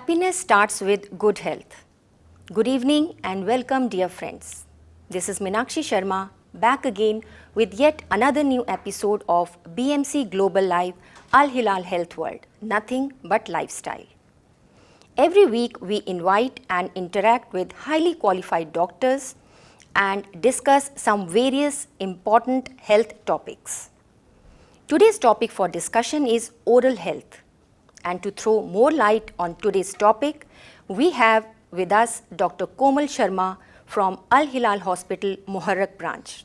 Happiness starts with good health. Good evening and welcome, dear friends. This is Meenakshi Sharma, back again with yet another new episode of BMC Global Live HILAL Health World, Nothing But Lifestyle. Every week we invite and interact with highly qualified doctors and discuss some various important health topics. Today's topic for discussion is oral health. And to throw more light on today's topic, we have with us Dr. Komal Sharma from HILAL Hospital, Muharrak branch.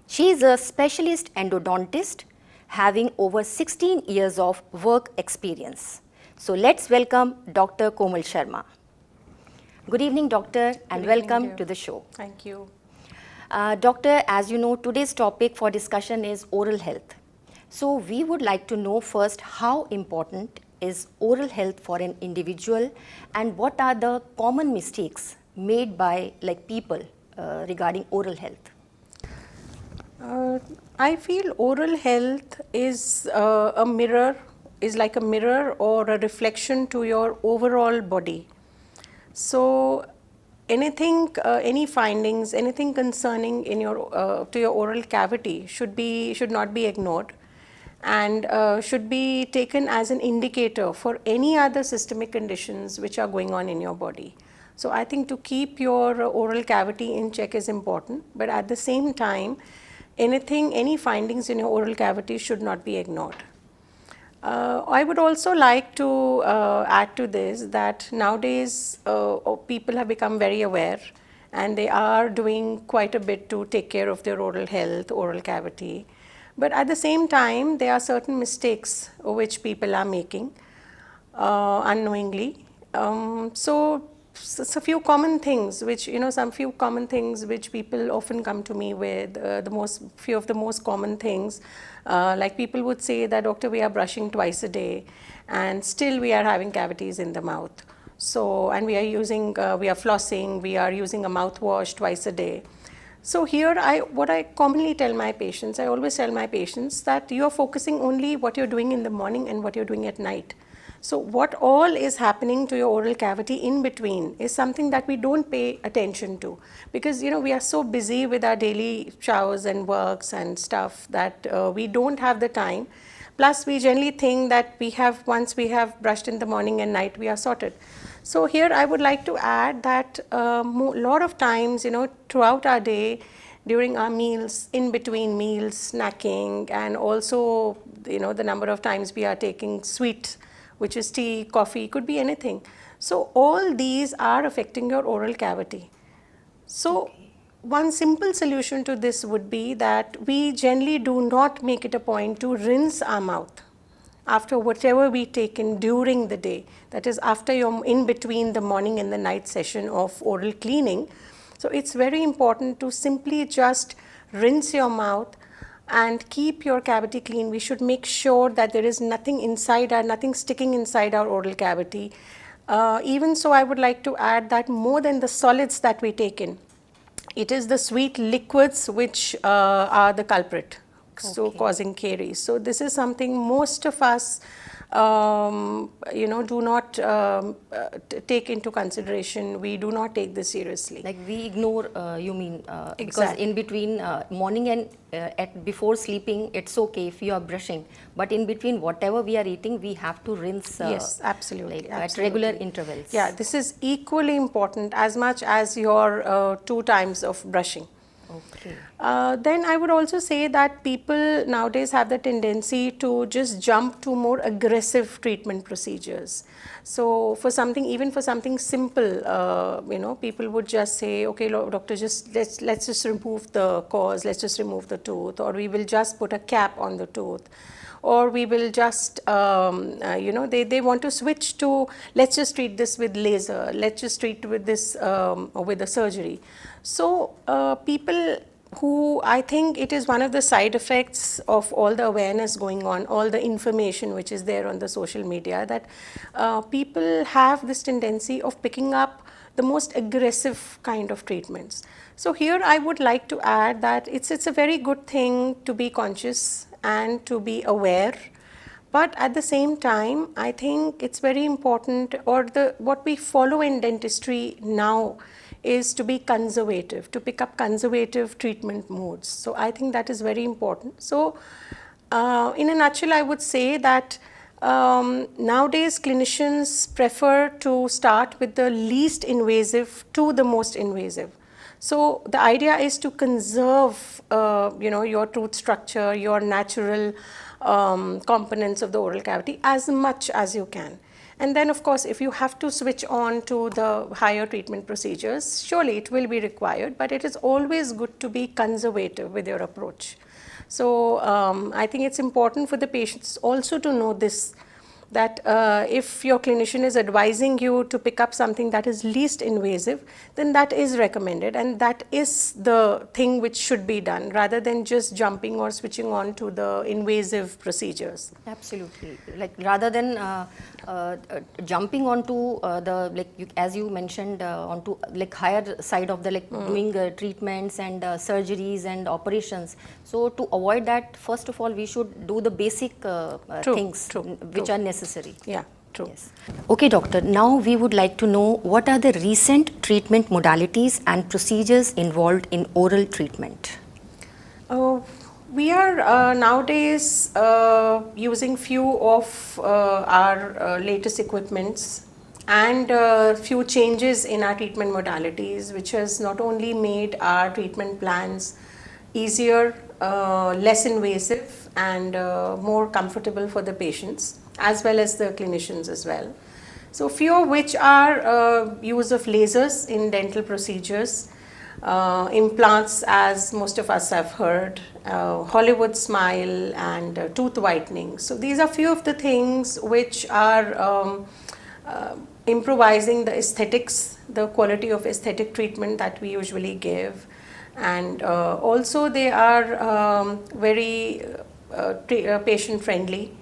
She is a specialist endodontist having over 16 years of work experience. So let's welcome Dr. Komal Sharma. Good evening, doctor, and welcome to the show. Thank you. Doctor, as you know, today's topic for discussion is oral health. So we would like to know first how important is oral health for an individual and what are the common mistakes made by people regarding oral health? I feel oral health is like a mirror or a reflection to your overall body. So anything, any findings, anything concerning in your to your oral cavity should not be ignored, and should be taken as an indicator for any other systemic conditions which are going on in your body. So I think to keep your oral cavity in check is important, but at the same time, any findings in your oral cavity should not be ignored. I would also like to add to this that nowadays people have become very aware and they are doing quite a bit to take care of their oral health, oral cavity. But at the same time, there are certain mistakes which people are making unknowingly. So a few common things which, which people often come to me with, few of the most common things, like people would say that, doctor, we are brushing twice a day and still we are having cavities in the mouth. So, and we are flossing, we are using a mouthwash twice a day. So here, what I commonly tell my patients, I always tell my patients that you are focusing only what you're doing in the morning and what you're doing at night. So what all is happening to your oral cavity in between is something that we don't pay attention to, because we are so busy with our daily showers and works and stuff that we don't have the time. Plus we generally think that once we have brushed in the morning and night, we are sorted. So here I would like to add that a lot of times, throughout our day, during our meals, in between meals, snacking, and also, the number of times we are taking sweet, which is tea, coffee, could be anything. So all these are affecting your oral cavity. So one simple solution to this would be that we generally do not make it a point to rinse our mouth after whatever we take in during the day, that is after in between the morning and the night session of oral cleaning. So it's very important to simply just rinse your mouth and keep your cavity clean. We should make sure that there is nothing sticking inside our oral cavity. Even so, I would like to add that more than the solids that we take in, it is the sweet liquids which are the culprit. So causing caries. So this is something most of us do not take into consideration. We do not take this seriously. Like we ignore, you mean, exactly. Because in between morning and before sleeping, it's okay if you are brushing, but in between whatever we are eating, we have to rinse. Yes, absolutely, at regular intervals. Yeah, this is equally important as much as your 2 times of brushing. Okay. Then I would also say that people nowadays have the tendency to just jump to more aggressive treatment procedures. So for something simple, people would just say, okay, doctor, let's just remove the cause, let's just remove the tooth, or we will just put a cap on the tooth, or we will just, they want to switch to, let's just treat this with laser, let's just treat with this or with the surgery. So people who, I think it is one of the side effects of all the awareness going on, all the information which is there on the social media, that people have this tendency of picking up the most aggressive kind of treatments. So here I would like to add that it's a very good thing to be conscious and to be aware, But at the same time, I think it's very important, or what we follow in dentistry now is to be conservative, to pick up conservative treatment modes. So I think that is very important. So in a nutshell, I would say that nowadays clinicians prefer to start with the least invasive to the most invasive. So the idea is to conserve, your tooth structure, your natural components of the oral cavity as much as you can. And then, of course, if you have to switch on to the higher treatment procedures, surely it will be required, but it is always good to be conservative with your approach. So I think it's important for the patients also to know this, that if your clinician is advising you to pick up something that is least invasive, then that is recommended, and that is the thing which should be done, rather than just jumping or switching on to the invasive procedures. Absolutely. Like rather than jumping onto as you mentioned, onto like higher side of the doing treatments and surgeries and operations. So to avoid that, first of all, we should do the basic things which are necessary. Yeah, true. Yes. Okay, doctor. Now we would like to know what are the recent treatment modalities and procedures involved in oral treatment. We are nowadays using few of our latest equipments and few changes in our treatment modalities, which has not only made our treatment plans easier, less invasive, and more comfortable for the patients as well as the clinicians as well. So few of which are use of lasers in dental procedures, implants, as most of us have heard, Hollywood smile, and tooth whitening. So these are few of the things which are improvising the aesthetics, the quality of aesthetic treatment that we usually give, and also they are very patient friendly.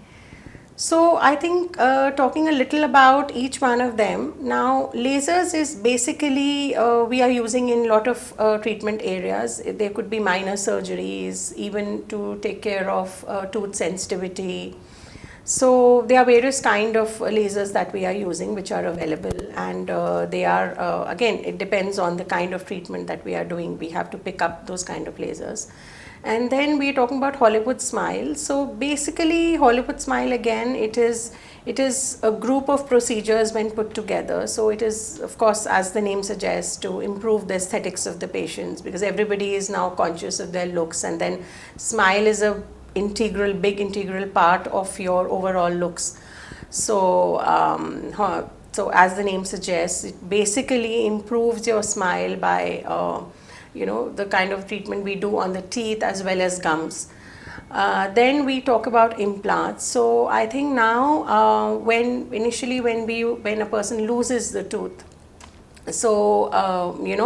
So I think talking a little about each one of them. Now lasers is basically we are using in lot of treatment areas. There could be minor surgeries, even to take care of tooth sensitivity. So there are various kind of lasers that we are using which are available, and they are again, it depends on the kind of treatment that we are doing. We have to pick up those kind of lasers. And then we are talking about Hollywood smile. So basically Hollywood smile, again, it is a group of procedures when put together. So it is, of course, as the name suggests, to improve the aesthetics of the patients, because everybody is now conscious of their looks, and then smile is a big integral part of your overall looks. So so as the name suggests, it basically improves your smile by the kind of treatment we do on the teeth as well as gums. Then we talk about implants. So I think now when a person loses the tooth, so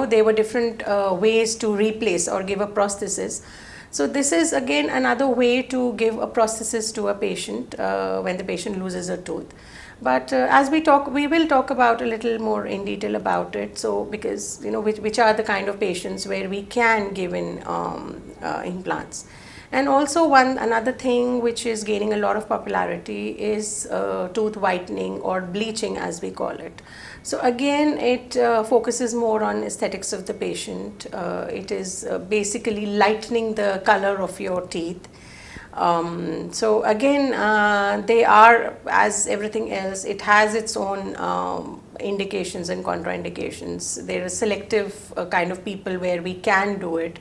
there were different ways to replace or give a prosthesis. So this is again another way to give a prosthesis to a patient when the patient loses a tooth. But as we will talk about a little more in detail about it. So because which are the kind of patients where we can give in implants. And also another thing which is gaining a lot of popularity is tooth whitening, or bleaching as we call it. So again, it focuses more on aesthetics of the patient. It is basically lightening the color of your teeth. So again, they are, as everything else, it has its own indications and contraindications. There are selective kind of people where we can do it,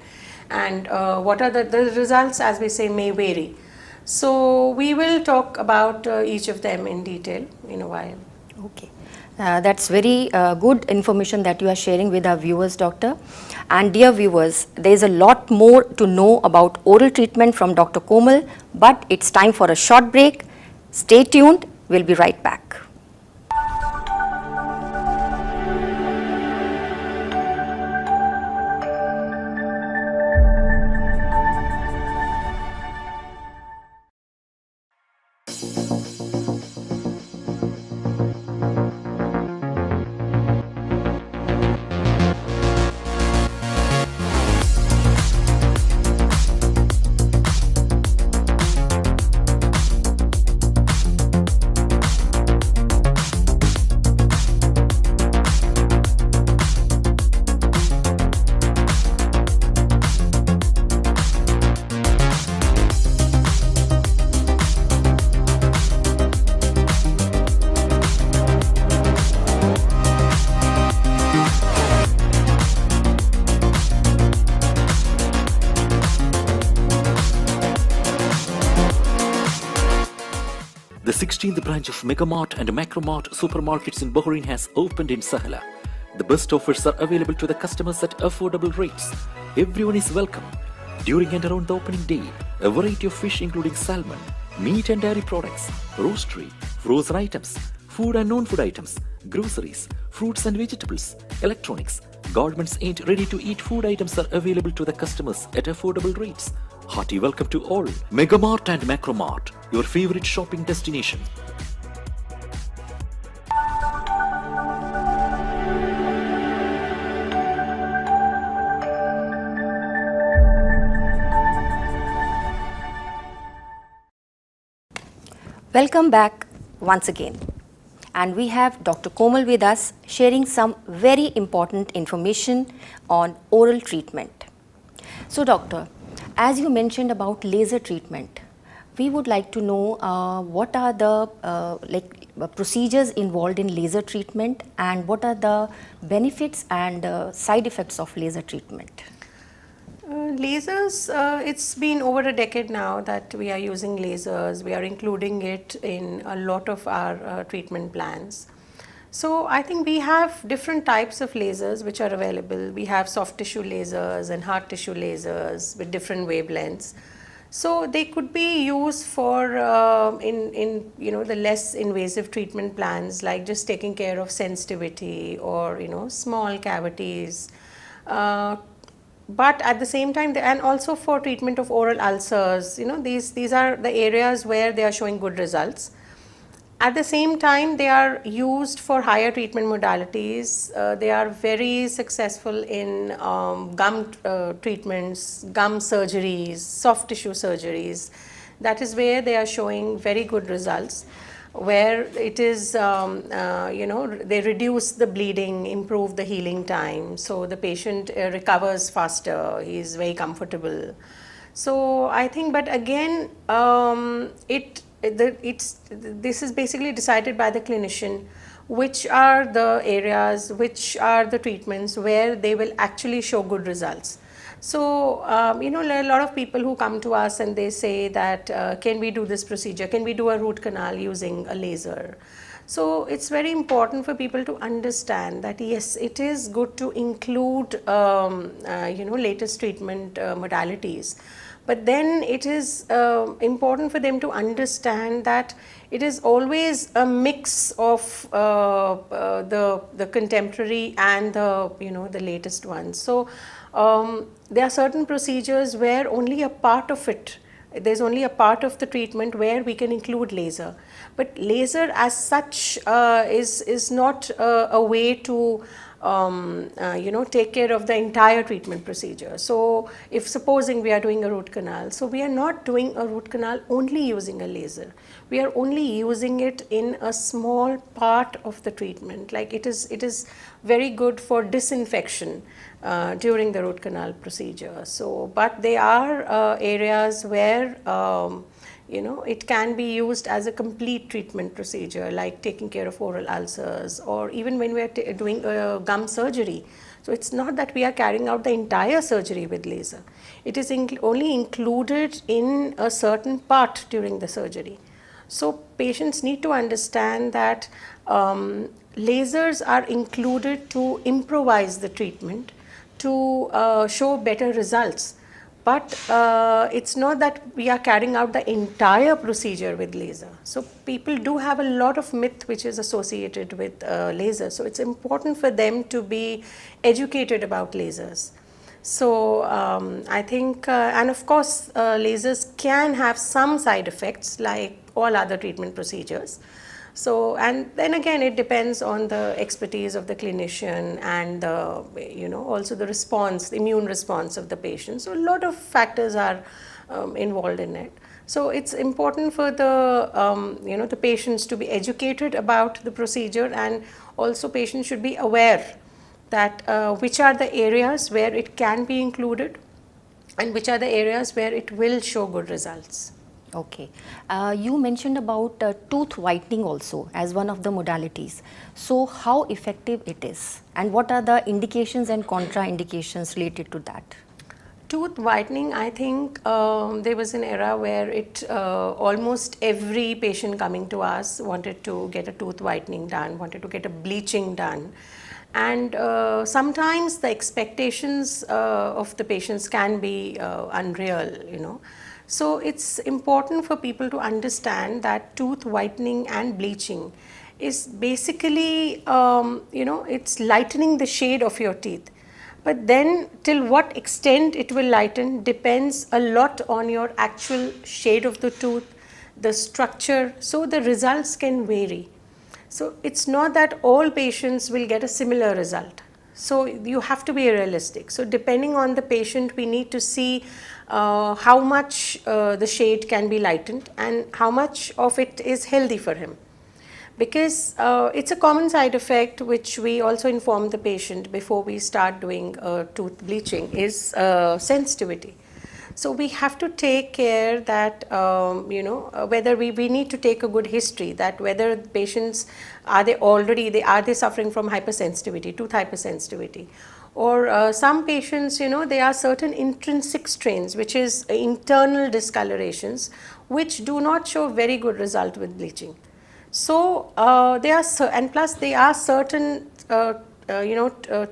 and what are the results, as we say, may vary. So we will talk about each of them in detail in a while. Okay. That's very good information that you are sharing with our viewers, doctor. And dear viewers, there is a lot more to know about oral treatment from Dr. Komal, but it's time for a short break. Stay tuned, we'll be right back. The 16th branch of Megamart and Macromart supermarkets in Bahrain has opened in Sahla. The best offers are available to the customers at affordable rates. Everyone is welcome. During and around the opening day, a variety of fish including salmon, meat and dairy products, roastery, frozen items, food and non-food items, groceries, fruits and vegetables, electronics, garments and ready-to-eat food items are available to the customers at affordable rates. Hearty welcome to all. Megamart and Macromart, your favorite shopping destination. Welcome back once again. And we have Dr. Komal with us sharing some very important information on oral treatment. So doctor, as you mentioned about laser treatment, we would like to know what are the procedures involved in laser treatment and what are the benefits and side effects of laser treatment? Lasers, it's been over a decade now that we are using lasers. We are including it in a lot of our treatment plans. So I think we have different types of lasers which are available. We have soft tissue lasers and hard tissue lasers with different wavelengths. So they could be used for in the less invasive treatment plans, like just taking care of sensitivity or small cavities. But at the same time, and also for treatment of oral ulcers, these are the areas where they are showing good results. At the same time, they are used for higher treatment modalities. They are very successful in gum treatments, gum surgeries, soft tissue surgeries. That is where they are showing very good results, where it is, they reduce the bleeding, improve the healing time, so the patient recovers faster, he is very comfortable. So I think, but again, this is basically decided by the clinician, which are the areas, which are the treatments where they will actually show good results. So, a lot of people who come to us and they say that, can we do this procedure? Can we do a root canal using a laser? So, it's very important for people to understand that yes, it is good to include, latest treatment modalities. But then it is important for them to understand that it is always a mix of the contemporary and the latest ones. So there are certain procedures where only a part of it, there's only a part of the treatment where we can include laser. But laser as such is not a way to take care of the entire treatment procedure. So if supposing we are doing a root canal, so we are not doing a root canal only using a laser. We are only using it in a small part of the treatment. Like it is very good for disinfection during the root canal procedure. So, but there are areas where it can be used as a complete treatment procedure, like taking care of oral ulcers, or even when we are doing gum surgery. So it's not that we are carrying out the entire surgery with laser. It is only included in a certain part during the surgery. So patients need to understand that lasers are included to improvise the treatment, to show better results. But it's not that we are carrying out the entire procedure with laser. So people do have a lot of myth which is associated with laser. So it's important for them to be educated about lasers. So I think, and of course, lasers can have some side effects like all other treatment procedures. So, and then again, it depends on the expertise of the clinician and also the response, the immune response of the patient. So a lot of factors are involved in it. So it's important for the, the patients to be educated about the procedure, and also patients should be aware that which are the areas where it can be included and which are the areas where it will show good results. Okay. You mentioned about tooth whitening also as one of the modalities. So how effective it is, and what are the indications and contraindications related to that? Tooth whitening, I think there was an era where almost every patient coming to us wanted to get a tooth whitening done, wanted to get a bleaching done. And sometimes the expectations of the patients can be unreal. So it's important for people to understand that tooth whitening and bleaching is basically, it's lightening the shade of your teeth. But then till what extent it will lighten depends a lot on your actual shade of the tooth, the structure, so the results can vary. So it's not that all patients will get a similar result. So you have to be realistic. So depending on the patient, we need to see how much the shade can be lightened and how much of it is healthy for him. Because it's a common side effect which we also inform the patient before we start doing tooth bleaching is sensitivity. So we have to take care that whether we need to take a good history, that whether the patients are they suffering from hypersensitivity, tooth hypersensitivity, or some patients, there are certain intrinsic strains, which is internal discolorations, which do not show very good result with bleaching. So and plus there are certain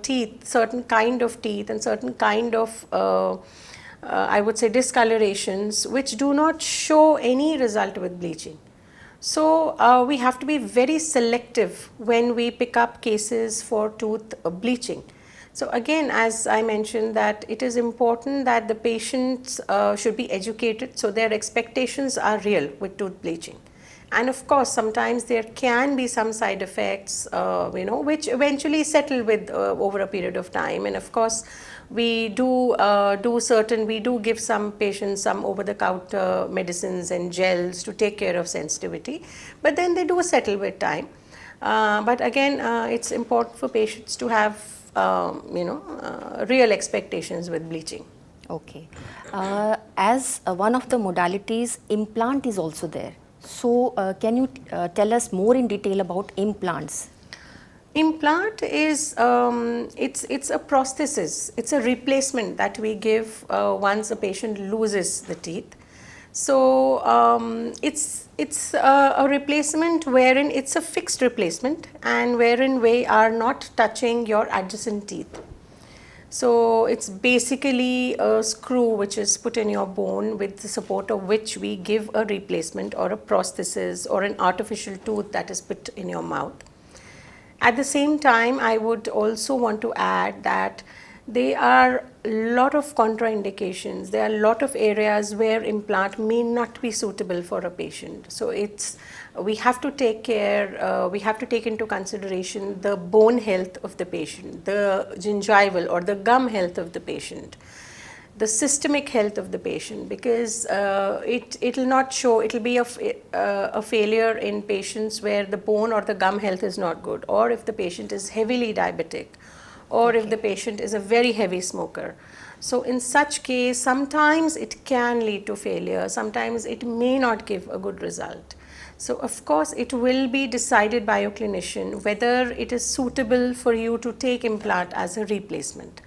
teeth, certain kind of teeth and certain kind of I would say discolorations which do not show any result with bleaching. So we have to be very selective when we pick up cases for tooth bleaching. So again, as I mentioned, that it is important that the patients should be educated so their expectations are real with tooth bleaching. And of course, sometimes there can be some side effects, which eventually settle with over a period of time. And of course, we do give some patients some over-the-counter medicines and gels to take care of sensitivity, but then they do settle with time. But again, it's important for patients to have, real expectations with bleaching. Okay. As one of the modalities, implant is also there. So can you tell us more in detail about implants? Implant is it's a prosthesis. It's a replacement that we give once a patient loses the teeth. So it's a replacement wherein it's a fixed replacement and wherein we are not touching your adjacent teeth. So it's basically a screw which is put in your bone with the support of which we give a replacement or a prosthesis or an artificial tooth that is put in your mouth. At the same time, I would also want to add that there are a lot of contraindications. There are a lot of areas where implant may not be suitable for a patient. So we have to take care, we have to take into consideration the bone health of the patient, the gingival or the gum health of the patient, the systemic health of the patient, because it will not show, it will be a failure in patients where the bone or the gum health is not good, or if the patient is heavily diabetic, or if the patient is a very heavy smoker. So in such case, sometimes it can lead to failure, sometimes it may not give a good result. So of course, it will be decided by your clinician whether it is suitable for you to take implant as a replacement.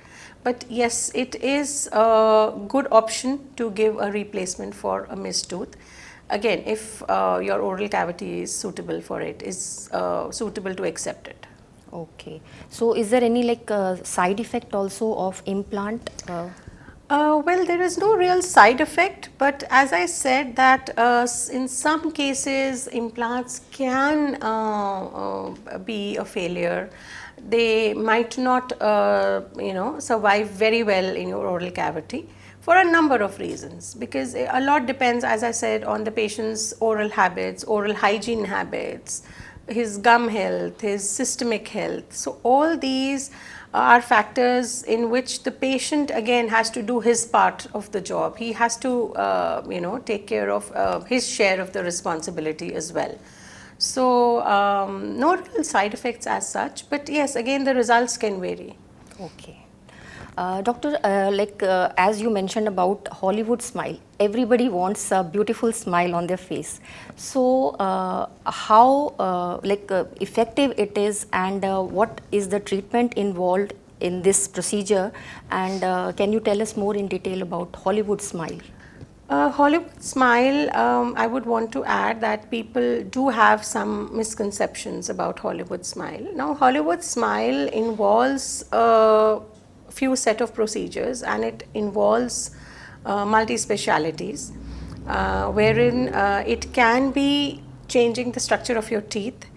But yes, it is a good option to give a replacement for a missed tooth. Again, if your oral cavity is suitable for it, is suitable to accept it. Okay. So is there any side effect also of implant? Well, there is no real side effect, but as I said that in some cases implants can be a failure. They might not survive very well in your oral cavity for a number of reasons, because a lot depends, as I said, on the patient's oral habits, oral hygiene habits, his gum health, his systemic health. So all these are factors in which the patient again has to do his part of the job. He has to take care of his share of the responsibility as well. So no real side effects as such, but yes, again the results can vary. Okay. Doctor, as you mentioned about Hollywood smile, everybody wants a beautiful smile on their face. So how effective it is, and what is the treatment involved in this procedure, and can you tell us more in detail about Hollywood smile? Hollywood smile, I would want to add that people do have some misconceptions about Hollywood smile. Now, Hollywood smile involves a few set of procedures, and it involves multi-specialities, wherein it can be changing the structure of your teeth,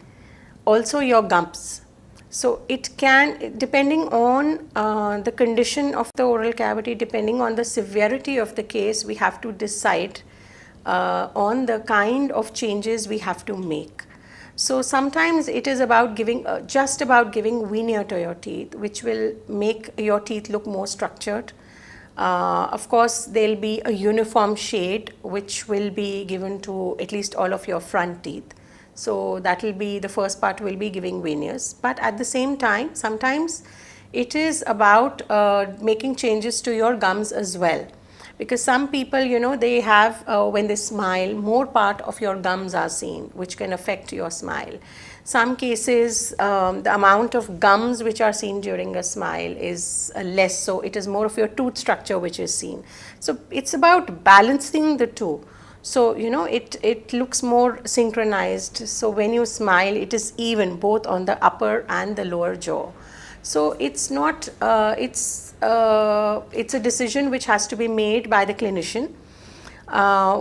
also your gums. So it can, depending on the condition of the oral cavity, depending on the severity of the case, we have to decide on the kind of changes we have to make. So sometimes it is about giving, just about giving veneer to your teeth, which will make your teeth look more structured. Of course, there'll be a uniform shade which will be given to at least all of your front teeth. So that will be, the first part will be giving veneers. But at the same time, sometimes it is about making changes to your gums as well. Because some people, you know, they have, when they smile, more part of your gums are seen, which can affect your smile. Some cases, the amount of gums which are seen during a smile is less, so it is more of your tooth structure which is seen. So it's about balancing the two. So, you know, it looks more synchronized. So when you smile, it is even both on the upper and the lower jaw. So it's not, it's a decision which has to be made by the clinician,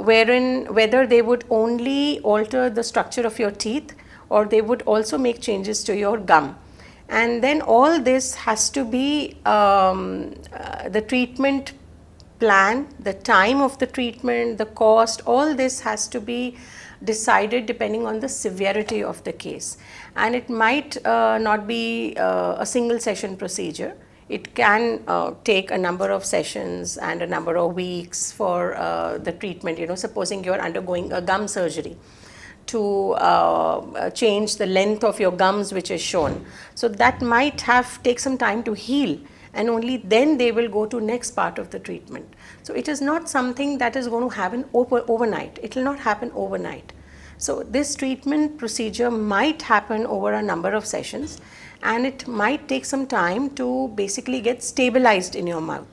wherein whether they would only alter the structure of your teeth or they would also make changes to your gum. And then all this has to be the treatment plan, the time of the treatment, the cost, all this has to be decided depending on the severity of the case. And it might not be a single session procedure. It can take a number of sessions and a number of weeks for the treatment. You know, supposing you're undergoing a gum surgery to change the length of your gums which is shown. So that might take some time to heal, and only then they will go to next part of the treatment. So it is not something that is going to happen overnight. It will not happen overnight. So this treatment procedure might happen over a number of sessions, and it might take some time to basically get stabilized in your mouth.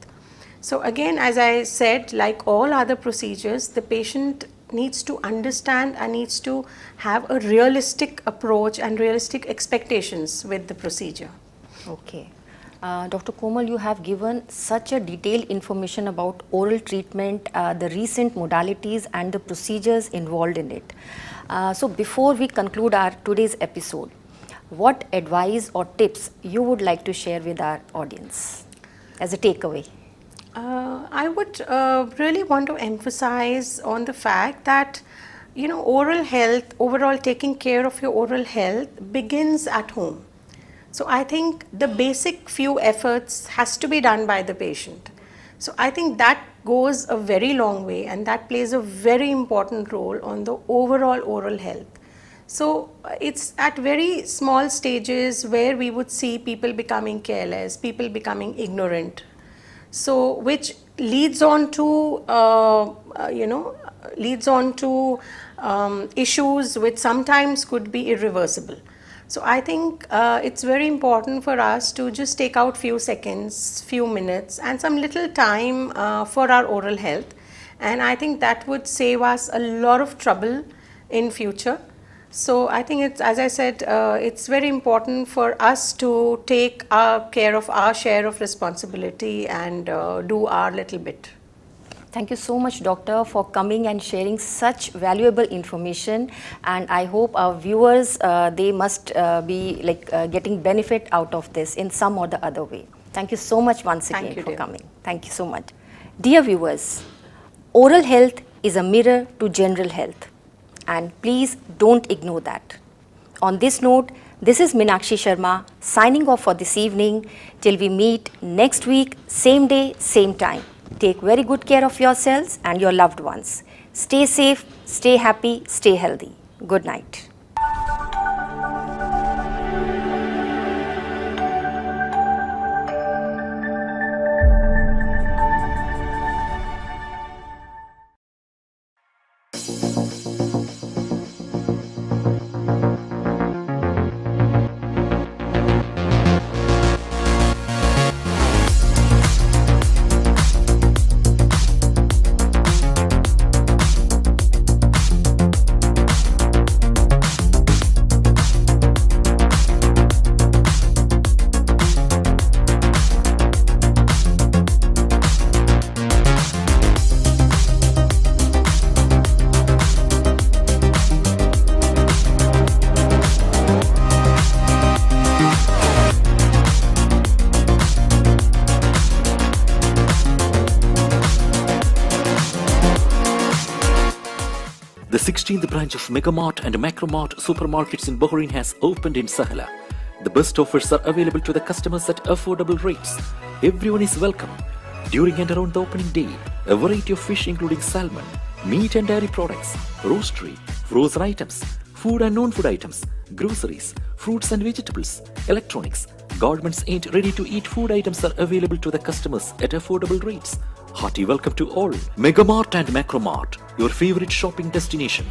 So again, as I said, like all other procedures, the patient needs to understand and needs to have a realistic approach and realistic expectations with the procedure. Okay. Dr. Komal, you have given such a detailed information about oral treatment, the recent modalities and the procedures involved in it. So before we conclude our today's episode, what advice or tips you would like to share with our audience as a takeaway? I would really want to emphasize on the fact that, you know, oral health, overall taking care of your oral health begins at home. So I think the basic few efforts has to be done by the patient. So I think that goes a very long way, and that plays a very important role on the overall oral health. So it's at very small stages where we would see people becoming careless, people becoming ignorant. So which leads on to, issues which sometimes could be irreversible. So I think it's very important for us to just take out few seconds, few minutes and some little time for our oral health. And I think that would save us a lot of trouble in future. So I think it's, as I said, it's very important for us to take care of our share of responsibility and do our little bit. Thank you so much, Doctor, for coming and sharing such valuable information. And I hope our viewers, they must be getting benefit out of this in some or the other way. Thank you so much once again for coming. Thank you so much. Dear viewers, oral health is a mirror to general health. And please don't ignore that. On this note, this is Meenakshi Sharma signing off for this evening. Till we meet next week, same day, same time. Take very good care of yourselves and your loved ones. Stay safe, stay happy, stay healthy. Good night. The 16th branch of Megamart and Macromart supermarkets in Bahrain has opened in Sahala. The best offers are available to the customers at affordable rates. Everyone is welcome. During and around the opening day, a variety of fish including salmon, meat and dairy products, roastery, frozen items, food and non-food items, groceries, fruits and vegetables, electronics, garments and ready-to-eat food items are available to the customers at affordable rates. Hearty welcome to all. Megamart and Macromart, your favorite shopping destination.